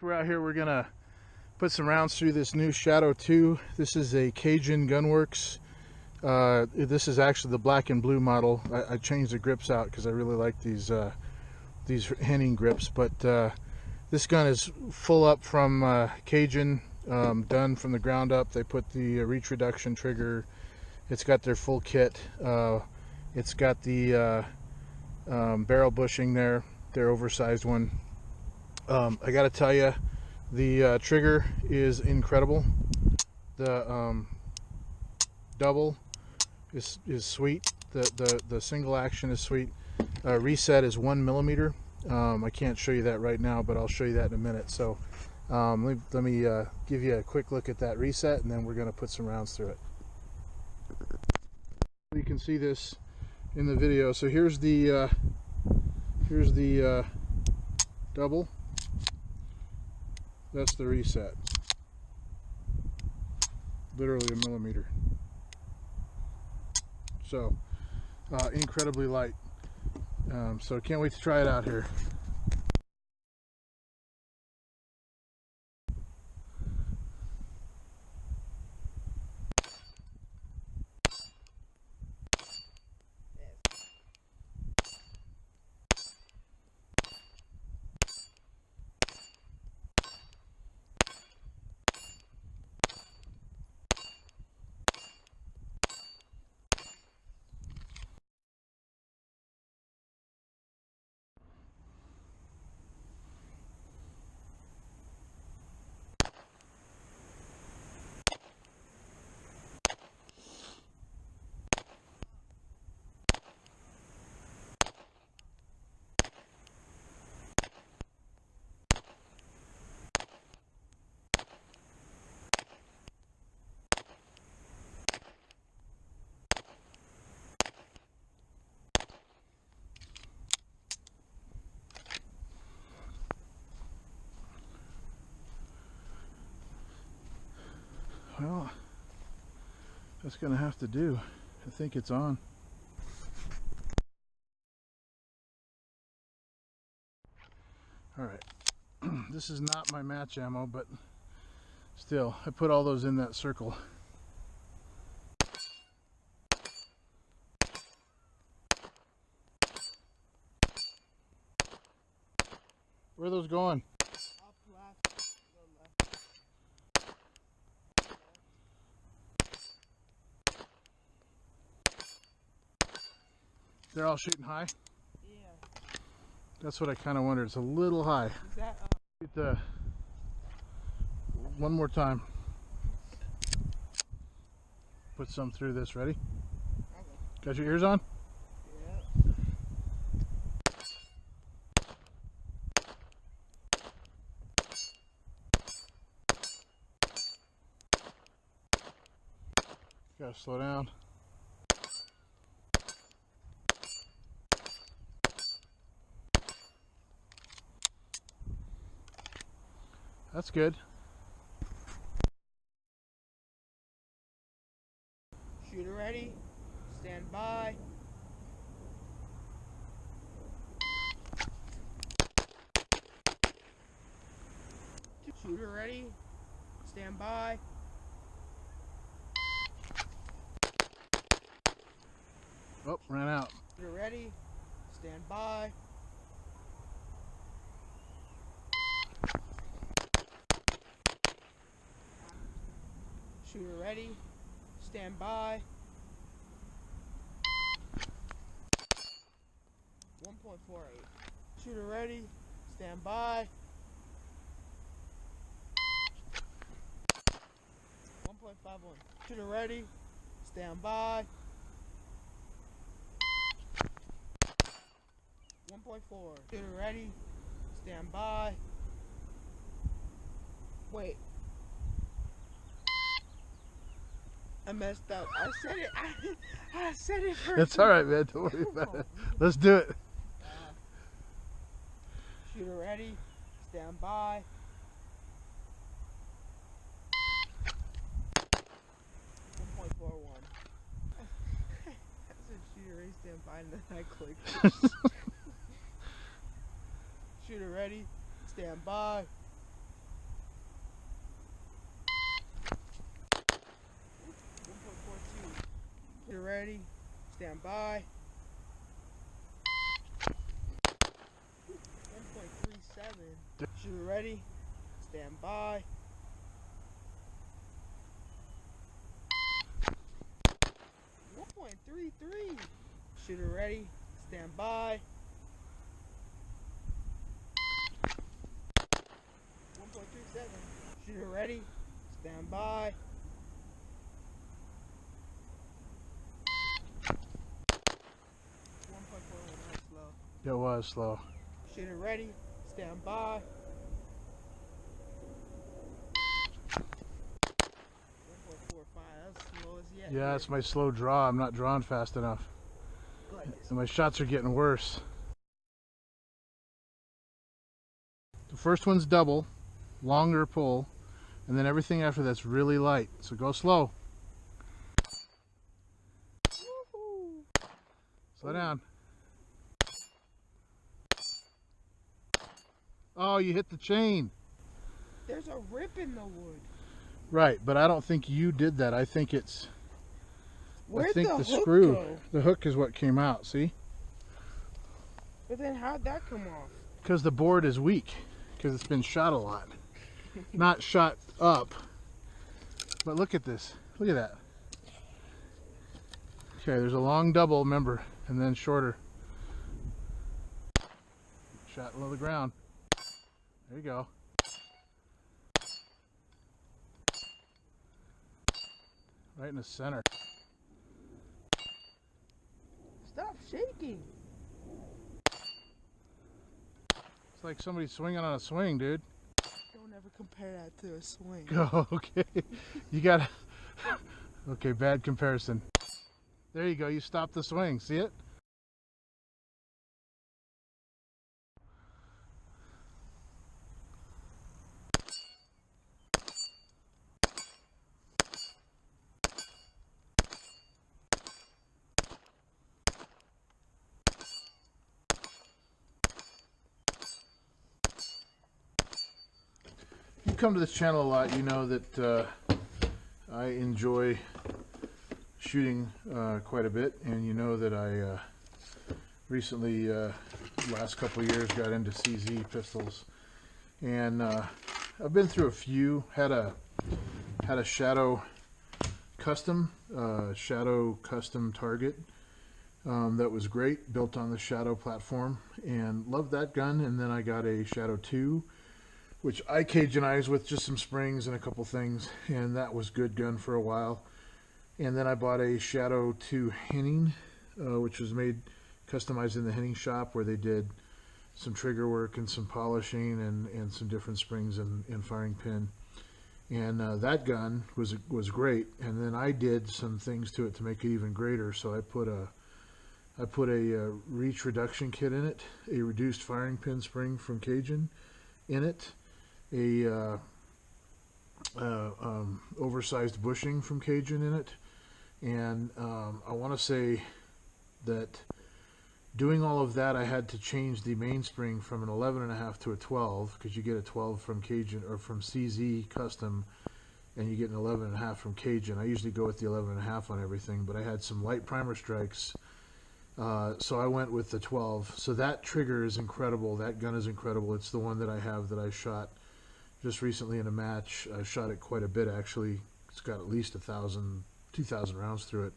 We're out here, we're gonna put some rounds through this new Shadow 2. This is a Cajun Gun Works. This is actually the black and blue model. I changed the grips out because I really like these Henning grips, but this gun is full up from Cajun, done from the ground up. They put the reach reduction trigger. It's got their full kit. It's got the barrel bushing there, their oversized one. I gotta tell you, the trigger is incredible. The double is sweet. The single action is sweet. Reset is 1 millimeter. I can't show you that right now, but I'll show you that in a minute. So let me give you a quick look at that reset, and then we're going to put some rounds through it. You can see this in the video. So here's the double. That's the reset. Literally a millimeter. So incredibly light. So can't wait to try it out here. Well, that's gonna have to do. I think it's on. All right. This is not my match ammo, but still, I put all those in that circle. Where are those going? Up left, go left. They're all shooting high? Yeah. That's what I kind of wondered. It's a little high. Is that Get one more time. Put some through this. Ready? okay. Got your ears on? Yeah. Gotta slow down. That's good. Shooter ready. Stand by. Shooter ready. Stand by. Oh, ran out. Shooter ready. Stand by. Shooter ready. Stand by. 1.48. Shooter ready. Stand by. 1.51. Shooter ready. Stand by. 1.4. Shooter ready. Stand by. Wait. I messed up. I said it. I said it first. It's all right, man. Don't worry about it. Let's do it. Shooter ready. Stand by. 1.41. I said shooter ready. Stand by, and then I clicked. Shooter ready. Stand by. ready, stand by. 1.37. Shooter ready, stand by. 1.33. Shooter ready, stand by. 1.37. Shooter ready, stand by. 1.41. That was slow. It was slow. Shooter ready, stand by. 1.45. That's slow as yet. Yeah, it's my slow draw. I'm not drawing fast enough. Like this. And my shots are getting worse. The first one's double, longer pull, and then everything after that's really light. So go slow. Woohoo! Slow down. Oh, you hit the chain. There's a rip in the wood. Right, but I don't think you did that. I think it's... Where'd I think the the hook screw, go? the hook is what came out, see? But then how'd that come off? Because the board is weak, because it's been shot a lot. Not shot up, but look at this. Look at that. Okay, there's a long double, remember, and then shorter. Shot below the ground. There you go. Right in the center. Stop shaking. It's like somebody swinging on a swing, dude. Don't ever compare that to a swing. Go, okay. You gotta... Okay, bad comparison. There you go, you stopped the swing, see it? If you come to this channel a lot, you know that I enjoy shooting quite a bit, and you know that I recently, last couple of years, got into CZ pistols, and I've been through a few. Had a Shadow custom, Shadow custom target that was great, built on the Shadow platform, and loved that gun. And then I got a Shadow 2, which I Cajunized with just some springs and a couple things, and that was good gun for a while. And then I bought a Shadow 2 Henning, which was made customized in the Henning shop, where they did some trigger work and some polishing and some different springs and firing pin. And that gun was great. And then I did some things to it to make it even greater. So I put a reach reduction kit in it, a reduced firing pin spring from Cajun in it, a oversized bushing from Cajun in it, and I want to say that doing all of that, I had to change the mainspring from an 11.5 to a 12, because you get a 12 from Cajun or from CZ custom, and you get an 11.5 from Cajun. I usually go with the 11.5 on everything, but I had some light primer strikes, so I went with the 12. So that trigger is incredible. That gun is incredible. It's the one that I have that I shot just recently in a match. I shot it quite a bit, actually. It's got at least 1,000, 2,000 rounds through it.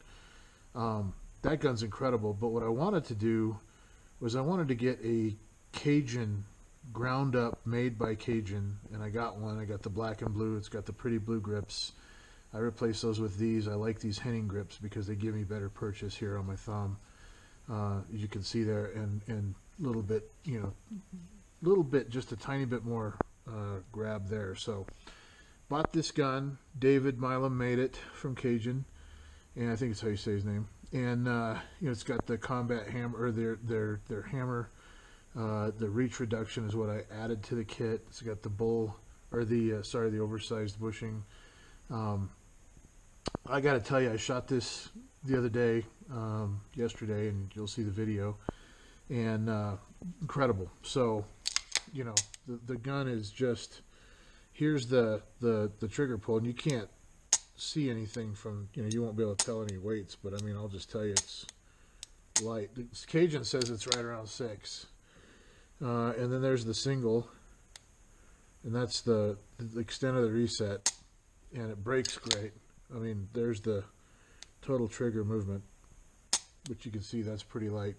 That gun's incredible, but what I wanted to do was I wanted to get a Cajun ground up, made by Cajun, and I got one. I got the black and blue. It's got the pretty blue grips. I replaced those with these. I like these Henning grips because they give me better purchase here on my thumb. As you can see there, and a little bit, you know, little bit, just a tiny bit more grab there. So bought this gun. David Milam made it from Cajun, and I think it's how you say his name. And you know, it's got the combat hammer, or their hammer. The reach reduction is what I added to the kit. It's got the bull, or the the oversized bushing. I got to tell you, I shot this the other day, yesterday, and you'll see the video, and incredible. So, you know, the gun is just, here's the trigger pull, and you can't see anything from, you won't be able to tell any weights, but I mean, I'll just tell you it's light. Cajun says it's right around 6. And then there's the single, and that's the extent of the reset, and it breaks great. I mean, there's the total trigger movement, which you can see that's pretty light.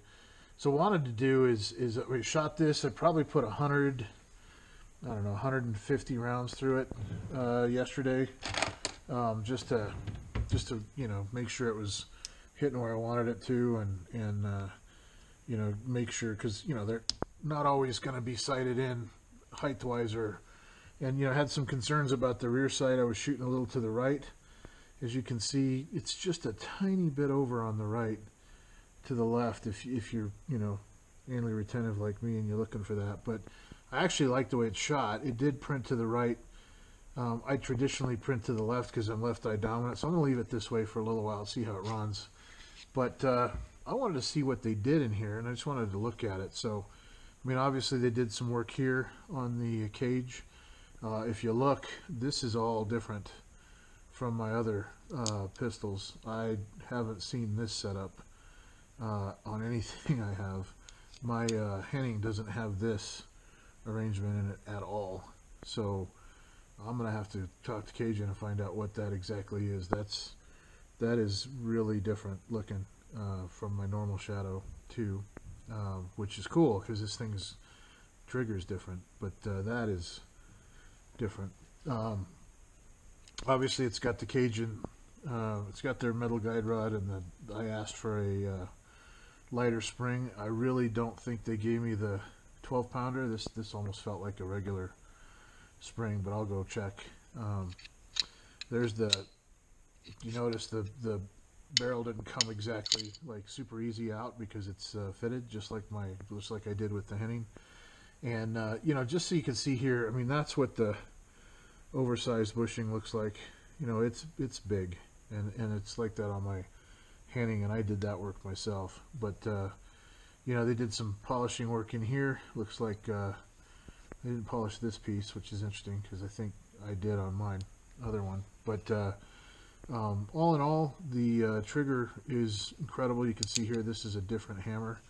So what I wanted to do is we shot this. I probably put 100, I don't know, 150 rounds through it yesterday, just to make sure it was hitting where I wanted it to, and make sure, because they're not always going to be sighted in height-wise, and had some concerns about the rear sight. I was shooting a little to the right. As you can see, it's just a tiny bit over on the right to the left if you're anally retentive like me and you're looking for that. But I actually like the way it's shot. It did print to the right. I traditionally print to the left because I'm left eye dominant, so I'm going to leave it this way for a little while, see how it runs. But I wanted to see what they did in here, and I just wanted to look at it. So I mean, obviously they did some work here on the cage. If you look, this is all different from my other pistols. I haven't seen this setup on anything I have. My Henning doesn't have this arrangement in it at all. So I'm gonna have to talk to Cajun and find out what that exactly is. That is really different looking from my normal Shadow 2, which is cool because this thing's trigger is different, but that is different. Obviously it's got the Cajun, it's got their metal guide rod, and I asked for a lighter spring. I really don't think they gave me the 12-pounder. This almost felt like a regular spring, but I'll go check. There's you notice the barrel didn't come exactly like super easy out because it's fitted just like I did with the Henning. And just so you can see here, I mean, that's what the oversized bushing looks like. It's big, and it's like that on my Henning, and I did that work myself. But they did some polishing work in here. Looks like they didn't polish this piece, which is interesting because I think I did on mine other one. But all in all, the trigger is incredible. You can see here, this is a different hammer.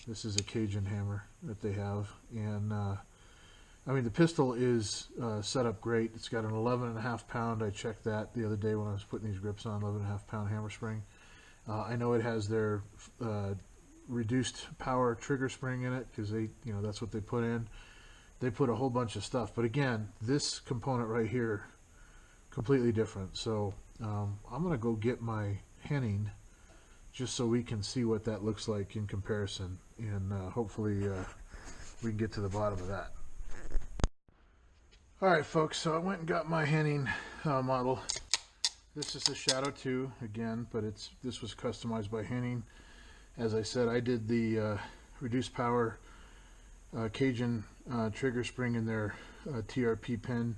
This is a Cajun hammer that they have, and I mean, the pistol is set up great. It's got an 11.5 pound. I checked that the other day when I was putting these grips on. 11.5 pound hammer spring. I know it has their reduced power trigger spring in it because that's what they put in. They put a whole bunch of stuff, but again, this component right here, completely different. So I'm gonna go get my Henning just so we can see what that looks like in comparison, and hopefully we can get to the bottom of that. Alright folks, so I went and got my Henning model. This is the Shadow 2 again, but this was customized by Henning. As I said, I did the reduced power Cajun trigger spring in their TRP pin,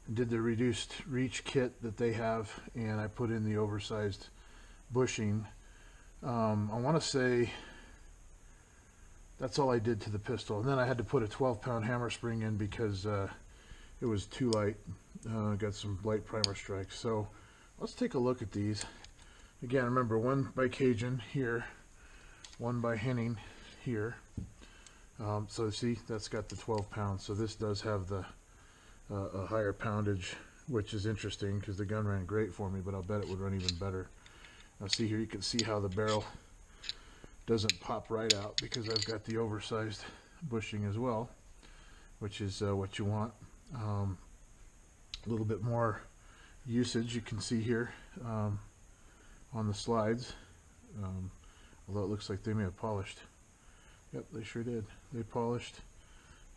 and did the reduced reach kit that they have, and I put in the oversized bushing. I want to say that's all I did to the pistol, and then I had to put a 12-pound hammer spring in because it was too light. Got some light primer strikes. So let's take a look at these. Again, remember, one by Cajun here, one by Henning here. So see, that's got the 12 pounds. So this does have the a higher poundage, which is interesting because the gun ran great for me, but I'll bet it would run even better. Now see here, you can see how the barrel doesn't pop right out because I've got the oversized bushing as well, which is what you want. A little bit more usage you can see here on the slides, although it looks like they may have polished. Yep, they sure did. They polished,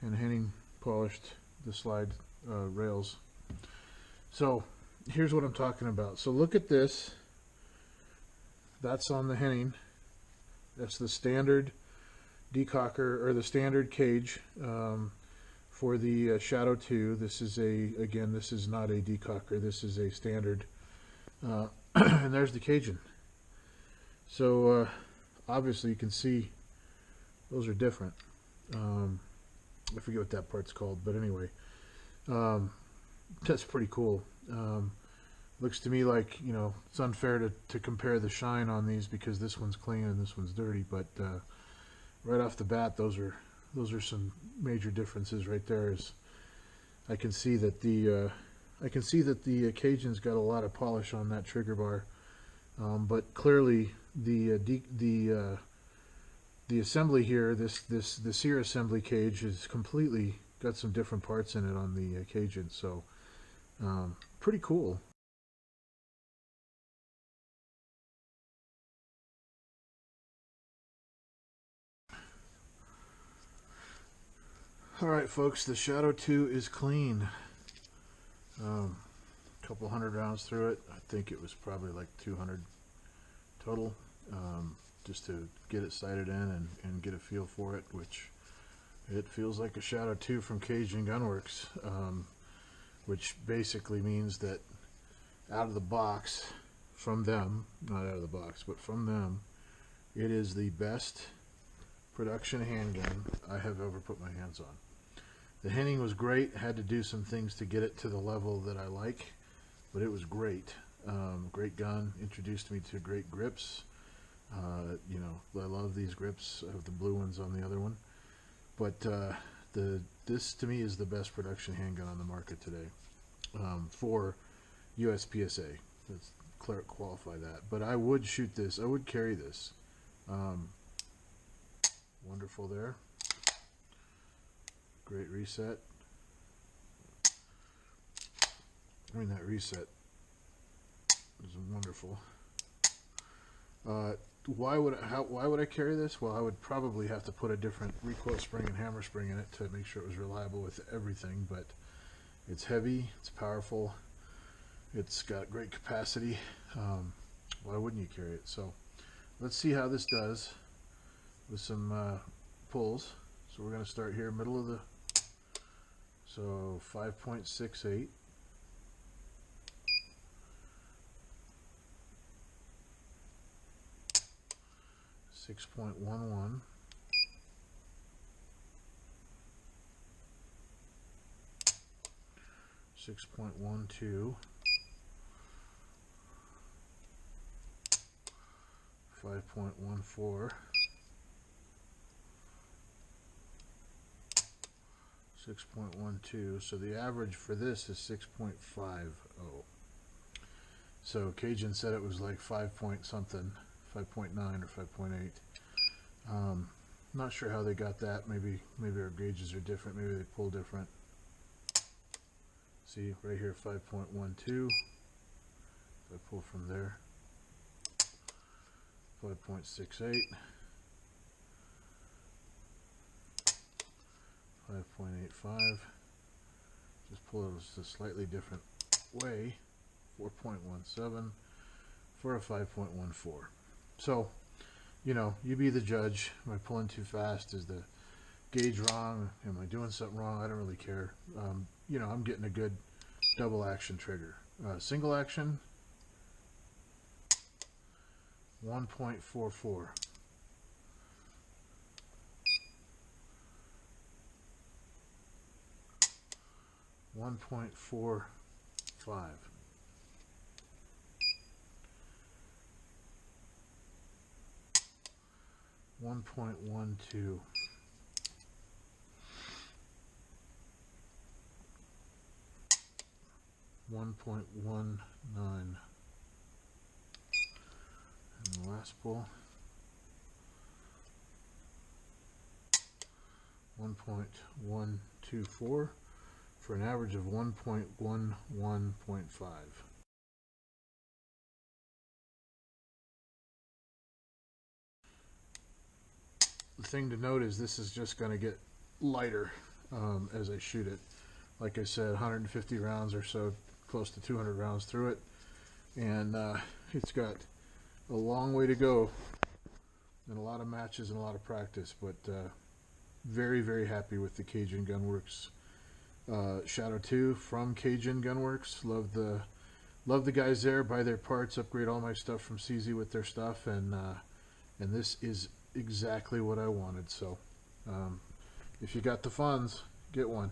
and Henning polished the slide rails. So here's what I'm talking about. So look at this. That's on the Henning. That's the standard decocker, or the standard cage for the Shadow 2. This is again, this is not a decocker. This is a standard. And there's the Cajun. So obviously you can see those are different. I forget what that part's called, but anyway, that's pretty cool. Looks to me like, you know, it's unfair to compare the shine on these because this one's clean and this one's dirty, but right off the bat, those are some major differences right there. Is I can see that the Cajun's got a lot of polish on that trigger bar, but clearly the assembly here, this ear assembly cage, is completely got some different parts in it on the Cajun, so pretty cool. Alright folks, the Shadow 2 is clean. A couple hundred rounds through it. I think it was probably like 200 total, just to get it sighted in and get a feel for it, which it feels like a Shadow 2 from Cajun Gun Works, which basically means that out of the box, from them, not out of the box, but from them, it is the best production handgun I have ever put my hands on. The henning was great. Had to do some things to get it to the level that I like, but it was great. Great gun. Introduced me to great grips. You know, I love these grips. I have the blue ones on the other one. But this to me is the best production handgun on the market today, for USPSA. Let's qualify that. But I would shoot this. I would carry this. Wonderful there. Great reset. I mean, that reset is wonderful. Why would I carry this? Well, I would probably have to put a different recoil spring and hammer spring in it to make sure it was reliable with everything, but it's heavy, it's powerful, it's got great capacity. Why wouldn't you carry it? So let's see how this does with some pulls. So we're going to start here, middle of the, so 5.68. 6.11, 6.12, 5.14, 6.12. So the average for this is 6.50. So Cajun said it was like 5 point something, 5.9 or 5.8. Not sure how they got that. Maybe our gauges are different. Maybe they pull different. See right here, 5.12. If I pull from there, 5.68, 5.85. Just pull it a slightly different way. 4.17 for a 5.14. So, you know, you be the judge. Am I pulling too fast? Is the gauge wrong? Am I doing something wrong? I don't really care. You know, I'm getting a good double action trigger. Single action, 1.44. 1.45. 1.12. 1.19. And the last pull, 1.124 for an average of 1.11.5. The thing to note is this is just going to get lighter as I shoot it. Like I said, 150 rounds or so, close to 200 rounds through it, and it's got a long way to go and a lot of matches and a lot of practice, but very, very happy with the Cajun Gun Works Shadow 2 from Cajun Gun Works. Love the guys there. Buy their parts, upgrade all my stuff from CZ with their stuff, and this is exactly what I wanted. So if you got the funds, get one.